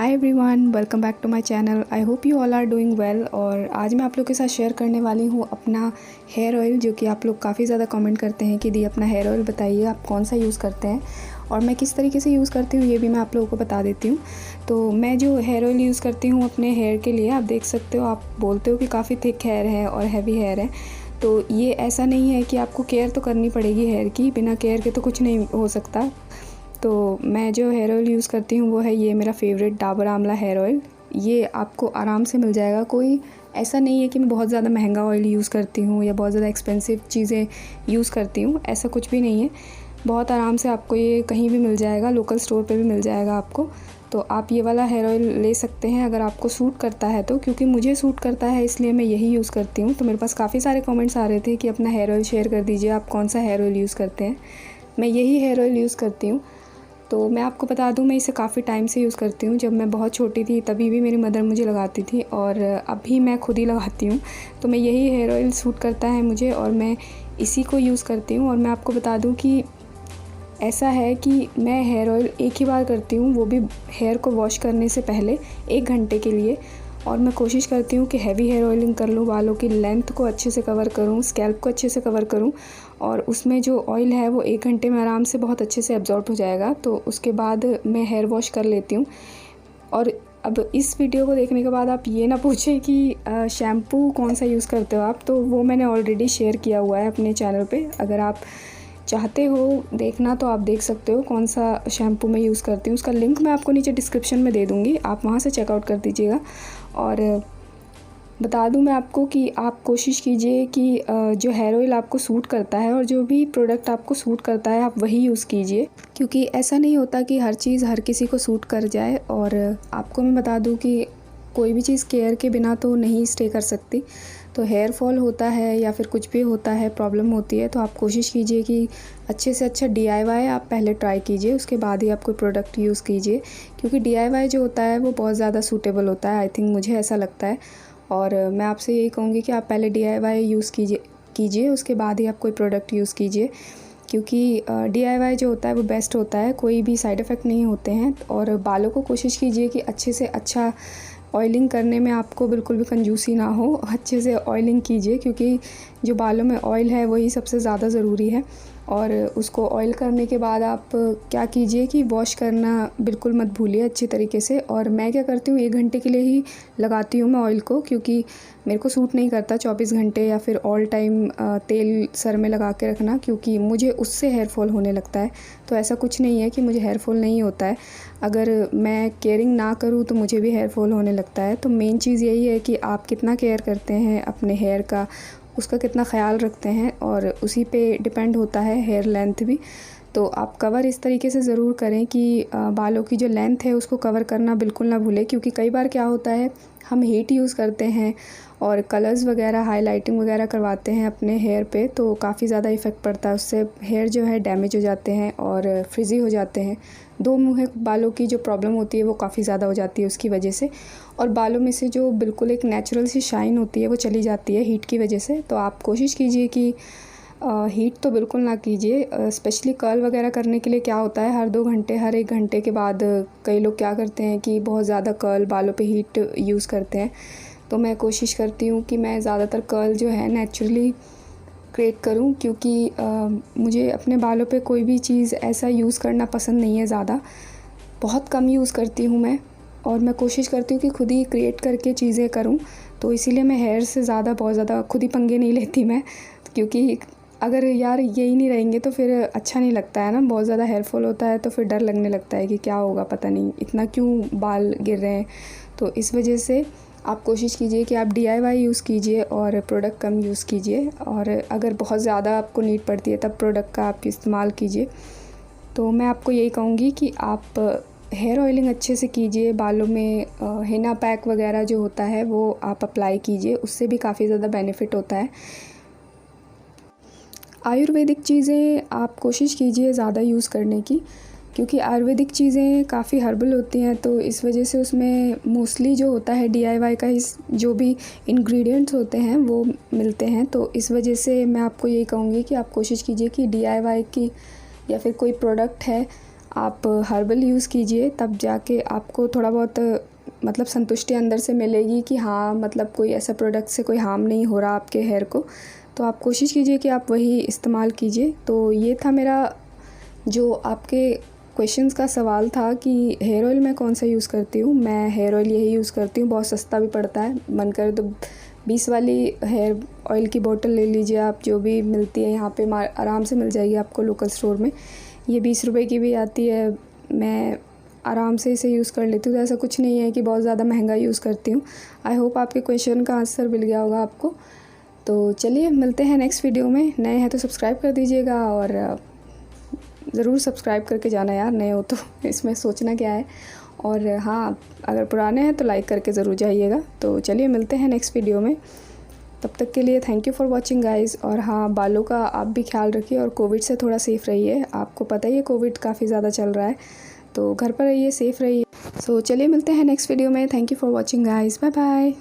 Hi everyone, welcome back to my channel. I hope you all are doing well. और आज मैं आप लोग के साथ शेयर करने वाली हूँ अपना हेयर ऑयल, जो कि आप लोग काफ़ी ज़्यादा कमेंट करते हैं कि दी अपना हेयर ऑयल बताइए आप कौन सा यूज़ करते हैं और मैं किस तरीके से यूज़ करती हूँ, ये भी मैं आप लोगों को बता देती हूँ। तो मैं जो हेयर ऑयल यूज़ करती हूँ अपने हेयर के लिए, आप देख सकते हो, आप बोलते हो कि काफ़ी थिक हेयर है और हैवी हेयर है। तो ये ऐसा नहीं है कि आपको केयर तो करनी पड़ेगी हेयर की, बिना केयर के तो कुछ नहीं हो सकता। तो मैं जो हेयर ऑयल यूज़ करती हूँ वो है ये मेरा फेवरेट डाबर आंवला हेयर ऑयल। ये आपको आराम से मिल जाएगा, कोई ऐसा नहीं है कि मैं बहुत ज़्यादा महंगा ऑयल यूज़ करती हूँ या बहुत ज़्यादा एक्सपेंसिव चीज़ें यूज़ करती हूँ, ऐसा कुछ भी नहीं है। बहुत आराम से आपको ये कहीं भी मिल जाएगा, लोकल स्टोर पे भी मिल जाएगा आपको। तो आप ये वाला हेयर ऑयल ले सकते हैं अगर आपको सूट करता है तो, क्योंकि मुझे सूट करता है इसलिए मैं यही यूज़ करती हूँ। तो मेरे पास काफ़ी सारे कमेंट्स आ रहे थे कि अपना हेयर ऑयल शेयर कर दीजिए, आप कौन सा हेयर ऑयल यूज़ करते हैं। मैं यही हेयर ऑयल यूज़ करती हूँ। तो मैं आपको बता दूं, मैं इसे काफ़ी टाइम से यूज़ करती हूँ। जब मैं बहुत छोटी थी तभी भी मेरी मदर मुझे लगाती थी और अभी मैं खुद ही लगाती हूँ। तो मैं यही हेयर ऑयल सूट करता है मुझे और मैं इसी को यूज़ करती हूँ। और मैं आपको बता दूं कि ऐसा है कि मैं हेयर ऑयल एक ही बार करती हूँ, वो भी हेयर को वॉश करने से पहले 1 घंटे के लिए। और मैं कोशिश करती हूँ कि हैवी हेयर ऑयलिंग कर लूँ, बालों की लेंथ को अच्छे से कवर करूँ, स्कैल्प को अच्छे से कवर करूँ और उसमें जो ऑयल है वो 1 घंटे में आराम से बहुत अच्छे से एब्जॉर्ब हो जाएगा। तो उसके बाद मैं हेयर वॉश कर लेती हूँ। और अब इस वीडियो को देखने के बाद आप ये ना पूछें कि शैम्पू कौन सा यूज़ करते हो आप, तो वो मैंने ऑलरेडी शेयर किया हुआ है अपने चैनल पे। अगर आप चाहते हो देखना तो आप देख सकते हो कौन सा शैम्पू मैं यूज़ करती हूँ। उसका लिंक मैं आपको नीचे डिस्क्रिप्शन में दे दूँगी, आप वहाँ से चेकआउट कर दीजिएगा। और बता दूं मैं आपको कि आप कोशिश कीजिए कि जो हेयर ऑयल आपको सूट करता है और जो भी प्रोडक्ट आपको सूट करता है आप वही यूज़ कीजिए, क्योंकि ऐसा नहीं होता कि हर चीज़ हर किसी को सूट कर जाए। और आपको मैं बता दूं कि कोई भी चीज़ केयर के बिना तो नहीं स्टे कर सकती। तो हेयर फॉल होता है या फिर कुछ भी होता है, प्रॉब्लम होती है, तो आप कोशिश कीजिए कि अच्छे से अच्छा DIY आप पहले ट्राई कीजिए, उसके बाद ही आप कोई प्रोडक्ट यूज़ कीजिए। क्योंकि DIY जो होता है वो बहुत ज़्यादा सूटेबल होता है, आई थिंक, मुझे ऐसा लगता है। और मैं आपसे यही कहूँगी कि आप पहले DIY यूज़ कीजिए, उसके बाद ही आप कोई प्रोडक्ट यूज़ कीजिए। क्योंकि DIY जो होता है वो बेस्ट होता है, कोई भी साइड इफ़ेक्ट नहीं होते हैं। और बालों को कोशिश कीजिए कि अच्छे से अच्छा ऑयलिंग करने में आपको बिल्कुल भी कंजूसी ना हो, अच्छे से ऑयलिंग कीजिए, क्योंकि जो बालों में ऑयल है वही सबसे ज़्यादा ज़रूरी है। और उसको ऑयल करने के बाद आप क्या कीजिए कि वॉश करना बिल्कुल मत भूलिए अच्छी तरीके से। और मैं क्या करती हूँ, 1 घंटे के लिए ही लगाती हूँ मैं ऑयल को, क्योंकि मेरे को सूट नहीं करता 24 घंटे या फिर ऑल टाइम तेल सर में लगा के रखना, क्योंकि मुझे उससे हेयर फॉल होने लगता है। तो ऐसा कुछ नहीं है कि मुझे हेयर फॉल नहीं होता है, अगर मैं केयरिंग ना करूँ तो मुझे भी हेयर फॉल होने लगता है। तो मेन चीज़ यही है कि आप कितना केयर करते हैं अपने हेयर का, उसका कितना ख़्याल रखते हैं, और उसी पे डिपेंड होता है हेयर लेंथ भी। तो आप कवर इस तरीके से ज़रूर करें कि बालों की जो लेंथ है उसको कवर करना बिल्कुल ना भूलें। क्योंकि कई बार क्या होता है, हम हीट यूज़ करते हैं और कलर्स वगैरह, हाइलाइटिंग वगैरह करवाते हैं अपने हेयर पे, तो काफ़ी ज़्यादा इफ़ेक्ट पड़ता है उससे। हेयर जो है डैमेज हो जाते हैं और फ्रिज़ी हो जाते हैं। दो मुँहे बालों की जो प्रॉब्लम होती है वो काफ़ी ज़्यादा हो जाती है उसकी वजह से। और बालों में से जो बिल्कुल एक नेचुरल सी शाइन होती है वो चली जाती है हीट की वजह से। तो आप कोशिश कीजिए कि हीट तो बिल्कुल ना कीजिए। स्पेशली कर्ल वगैरह करने के लिए क्या होता है, हर 2 घंटे, हर 1 घंटे के बाद कई लोग क्या करते हैं कि बहुत ज़्यादा कर्ल बालों पे हीट यूज़ करते हैं। तो मैं कोशिश करती हूँ कि मैं ज़्यादातर कर्ल जो है नेचुरली क्रिएट करूँ, क्योंकि मुझे अपने बालों पे कोई भी चीज़ ऐसा यूज़ करना पसंद नहीं है ज़्यादा। बहुत कम यूज़ करती हूँ मैं, और मैं कोशिश करती हूँ कि खुद ही क्रिएट करके चीज़ें करूँ। तो इसीलिए मैं हेयर से ज़्यादा बहुत ज़्यादा खुद ही पंगे नहीं लेती मैं, क्योंकि अगर यार यही नहीं रहेंगे तो फिर अच्छा नहीं लगता है ना। बहुत ज़्यादा हेयर फॉल होता है तो फिर डर लगने लगता है कि क्या होगा, पता नहीं इतना क्यों बाल गिर रहे हैं। तो इस वजह से आप कोशिश कीजिए कि आप DIY यूज़ कीजिए और प्रोडक्ट कम यूज़ कीजिए। और अगर बहुत ज़्यादा आपको नीड पड़ती है तब प्रोडक्ट का आप इस्तेमाल कीजिए। तो मैं आपको यही कहूँगी कि आप हेयर ऑयलिंग अच्छे से कीजिए, बालों में हेना पैक वगैरह जो होता है वो आप अप्लाई कीजिए, उससे भी काफ़ी ज़्यादा बेनिफिट होता है। आयुर्वेदिक चीज़ें आप कोशिश कीजिए ज़्यादा यूज़ करने की, क्योंकि आयुर्वेदिक चीज़ें काफ़ी हर्बल होती हैं। तो इस वजह से उसमें मोस्टली जो होता है DIY का इस जो भी इंग्रेडिएंट्स होते हैं वो मिलते हैं। तो इस वजह से मैं आपको यही कहूँगी कि आप कोशिश कीजिए कि DIY की या फिर कोई प्रोडक्ट है आप हर्बल यूज़ कीजिए, तब जाके आपको थोड़ा बहुत मतलब संतुष्टि अंदर से मिलेगी कि हाँ मतलब कोई ऐसा प्रोडक्ट से कोई हार्म नहीं हो रहा आपके हेयर को। तो आप कोशिश कीजिए कि आप वही इस्तेमाल कीजिए। तो ये था मेरा जो आपके क्वेश्चंस का सवाल था कि हेयर ऑयल मैं कौन सा यूज़ करती हूँ। मैं हेयर ऑयल यही यूज़ करती हूँ, बहुत सस्ता भी पड़ता है। मन करे तो 20 वाली हेयर ऑयल की बोतल ले लीजिए आप, जो भी मिलती है यहाँ पे आराम से मिल जाएगी आपको लोकल स्टोर में। ये 20 रुपए की भी आती है। मैं आराम से इसे यूज़ कर लेती हूँ, तो ऐसा कुछ नहीं है कि बहुत ज़्यादा महंगा यूज़ करती हूँ। आई होप आपके क्वेश्चन का आंसर मिल गया होगा आपको। तो चलिए मिलते हैं नेक्स्ट वीडियो में। नए हैं तो सब्सक्राइब कर दीजिएगा, और ज़रूर सब्सक्राइब करके जाना यार, नए हो तो इसमें सोचना क्या है। और हाँ, अगर पुराने हैं तो लाइक करके ज़रूर जाइएगा। तो चलिए मिलते हैं नेक्स्ट वीडियो में। तब तक के लिए thank you for watching guys. और हाँ, बालों का आप भी ख्याल रखिए और कोविड से थोड़ा सेफ़ रहिए। आपको पता ही है कोविड काफ़ी ज़्यादा चल रहा है, तो घर पर रहिए, सेफ़ रहिए। सो चलिए मिलते हैं नेक्स्ट वीडियो में। Thank you for watching guys, bye bye.